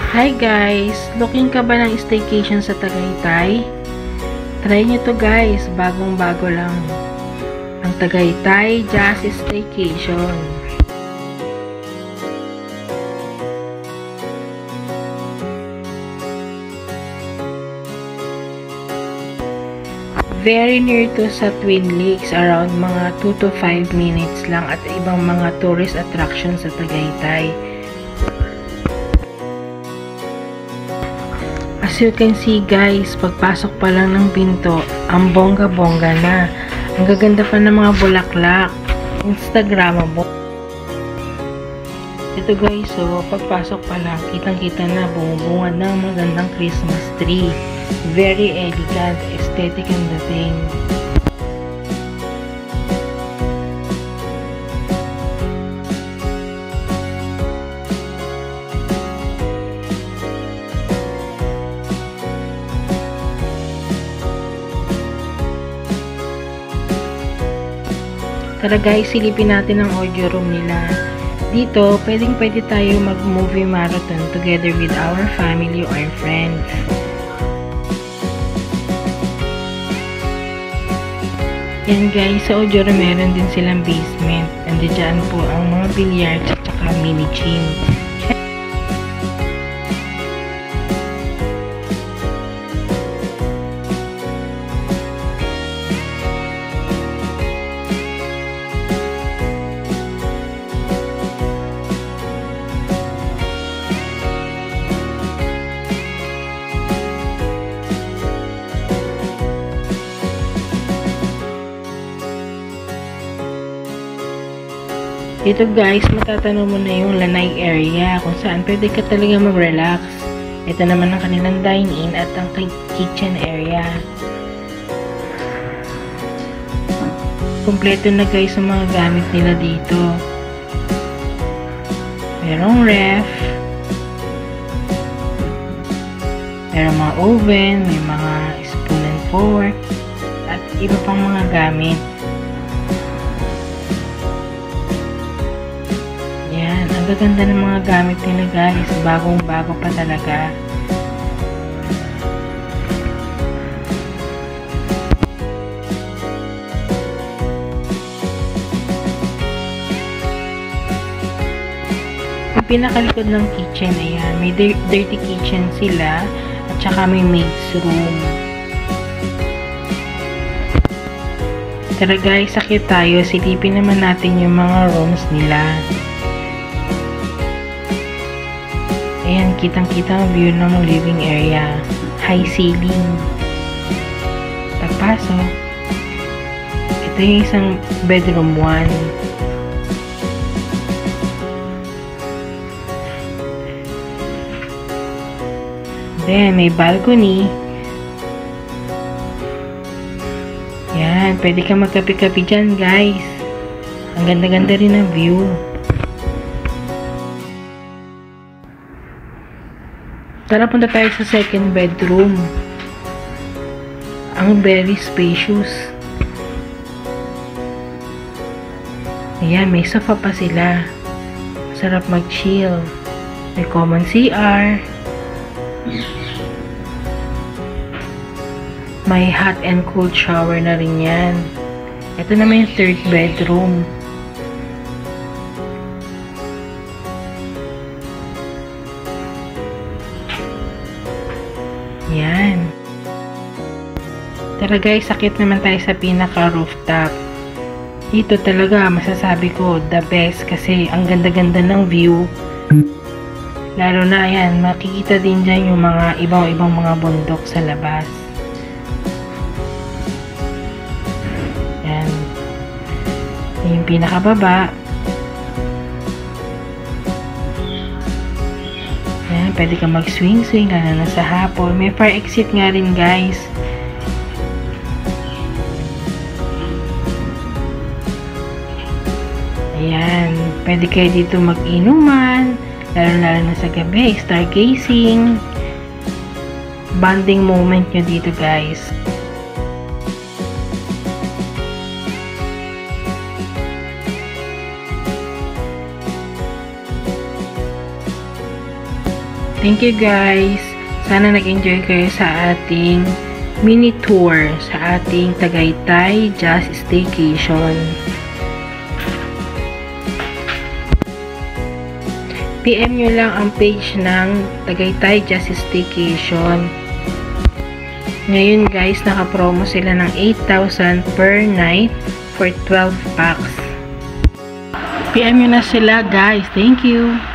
Hi guys! Looking ka ba ng staycation sa Tagaytay? Try nyo to guys, bagong-bago lang. Ang Tagaytay Jazz Staycation. Very near to sa Twin Lakes, around mga 2 to 5 minutes lang at ibang mga tourist attractions sa Tagaytay. As you can see guys, pagpasok pa lang ng pinto, ang bongga-bongga na. Ang gaganda pa ng mga bulaklak. Instagramable. Ito guys, so pagpasok pa lang, kitang-kita na bumubunga ng magandang Christmas tree. Very elegant, aesthetic ang dating. Tara guys, silipin natin ang audio room nila. Dito, pwede tayo mag-movie marathon together with our family or friends. Yan guys, sa audio room meron din silang basement. Andiyan po ang mga billiards at saka mini gym. Dito guys, matatanong mo na yung lanay area kung saan pwede ka talaga mag-relax. Ito naman ang kanilang dine-in at ang kitchen area. Kompleto na guys ang mga gamit nila dito. Merong ref, merong mga oven, may mga spoon and fork, at iba pang mga gamit. Ang gaganda ng mga gamit nila guys, bagong-bago pa talaga. Ang pinakalikod ng kitchen, ayan, may dirty kitchen sila at saka may maid's room. Tara guys, sakit tayo, silipin naman natin yung mga rooms nila. Ayan, kitang-kita ang view ng living area. High ceiling. Pagpasok. Ito yung isang bedroom 1. Then, may balcony. Ayan, pwede ka magkape-kape dyan, guys. Ang ganda-ganda rin ng view. Tara, punta tayo sa second bedroom. Ang very spacious. Ayan, may sofa pa sila. Sarap mag-chill. May common CR. May hot and cold shower na rin yan. Ito naman yung third bedroom. Yan. Tara guys, sakit naman tayo sa pinaka rooftop. Dito talaga masasabi ko the best kasi ang ganda-ganda ng view. Lalo na yan, makikita din dyan yung mga ibang mga bundok sa labas. Yan. Yung pinakababa. Pwede ka mag-swing-swing lalo na sa hapon. May fire exit nga rin guys. Ayan. Pwede kayo dito mag-inuman. Lalo na sa gabi. Stargazing. Bonding moment nyo dito guys. Thank you guys. Sana nag-enjoy kayo sa ating mini tour sa ating Tagaytay Just Staycation. PM nyo lang ang page ng Tagaytay Just Staycation. Ngayon guys, naka-promo sila ng 8,000 per night for 12 packs. PM nyo na sila guys. Thank you!